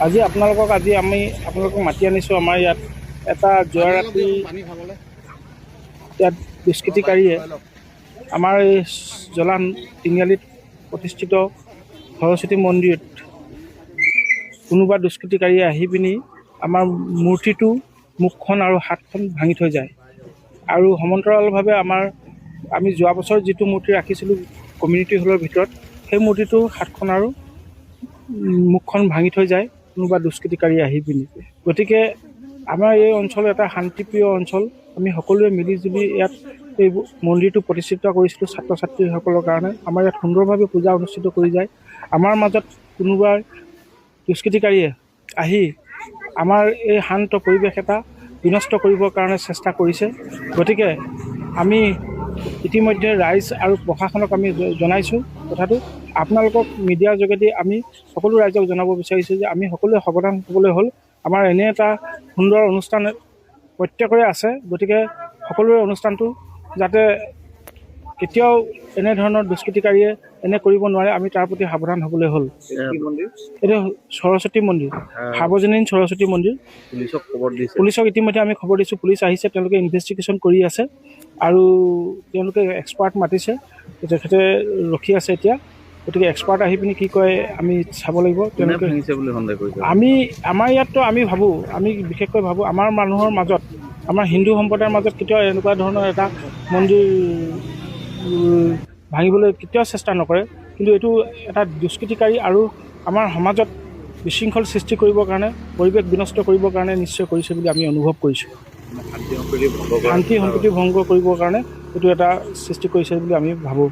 আজি আমি আপোনালোকক মাতি আনিছোঁ আমাৰ ইয়াত এটা যোৱা ৰাতি ইয়াত দুষ্কৃতিকাৰীয়ে আমাৰ এই জলান তিনিআলিত প্ৰতিষ্ঠিত সৰস্বতী মন্দিৰত কোনোবা দুষ্কৃতিকাৰীয়ে আহি পিনি আমাৰ মূৰ্তিটো মুখখন আৰু হাতখন ভাঙি থৈ যায় আৰু সমান্তৰালভাৱে আমি যোৱা বছৰ যিটো মূৰ্তি ৰাখিছিলোঁ কমিউনিটি হলৰ ভিতৰত সেই মূৰ্তিটো হাতখন আৰু মুখখন ভাঙি থৈ যায় কোনোবা দুষ্কৃতিকাৰী আহি পিনি। গতিকে আমাৰ এই অঞ্চল এটা শান্তিপ্ৰিয় অঞ্চল। আমি সকলোৱে মিলিজুলি ইয়াত এই মন্দিৰটো প্ৰতিষ্ঠিত কৰিছিলোঁ ছাত্ৰ ছাত্ৰীসকলৰ কাৰণে। আমাৰ ইয়াত সুন্দৰভাৱে পূজা অনুষ্ঠিত কৰি যায়। আমাৰ মাজত কোনোবা দুষ্কৃতিকাৰীয়ে আহি আমাৰ এই শান্ত পৰিৱেশ এটা বিনষ্ট কৰিবৰ কাৰণে চেষ্টা কৰিছে। গতিকে আমি ইতিমধ্যে ৰাইজ আৰু প্ৰশাসনক আমি জনাইছোঁ কথাটো। আপোনালোকক মিডিয়াৰ যোগেদি আমি সকলো ৰাইজক জনাব বিচাৰিছোঁ যে আমি সকলোৱে সাৱধান হ'বলৈ হ'ল। আমাৰ এনে এটা সুন্দৰ অনুষ্ঠান প্ৰত্যেকৰে আছে। গতিকে সকলোৰে অনুষ্ঠানটো যাতে কেতিয়াও এনেধৰণৰ দুষ্কৃতিকাৰীয়ে এনে কৰিব নোৱাৰে, আমি তাৰ প্ৰতি সাৱধান হ'বলৈ হ'ল। এইটো সৰস্বতী মন্দিৰ, সাৰ্বজনীন সৰস্বতী মন্দিৰ। পুলিচক ইতিমধ্যে আমি খবৰ দিছোঁ। পুলিচ আহিছে, তেওঁলোকে ইনভেষ্টিগেশ্যন কৰি আছে আৰু তেওঁলোকে এক্সপাৰ্ট মাতিছে, তেখেতে ৰখি আছে এতিয়া। গতিকে এক্সপাৰ্ট আহি পিনি কি কয় আমি চাব লাগিব। তেওঁলোকে আমাৰ ইয়াততো আমি বিশেষকৈ ভাবোঁ আমাৰ মানুহৰ মাজত, আমাৰ হিন্দু সম্প্ৰদায়ৰ মাজত কেতিয়াও এনেকুৱা ধৰণৰ এটা মন্দিৰ ভাঙিবলৈ কেতিয়াও চেষ্টা নকৰে। কিন্তু এইটো এটা দুষ্কৃতিকাৰী আৰু আমাৰ সমাজত বিশৃংখল সৃষ্টি কৰিবৰ কাৰণে, পৰিৱেশ বিনষ্ট কৰিবৰ কাৰণে নিশ্চয় কৰিছে বুলি আমি অনুভৱ কৰিছোঁ। শান্তি সম্প্ৰীতি ভংগ কৰিবৰ কাৰণে এইটো এটা সৃষ্টি কৰিছে বুলি আমি ভাবোঁ।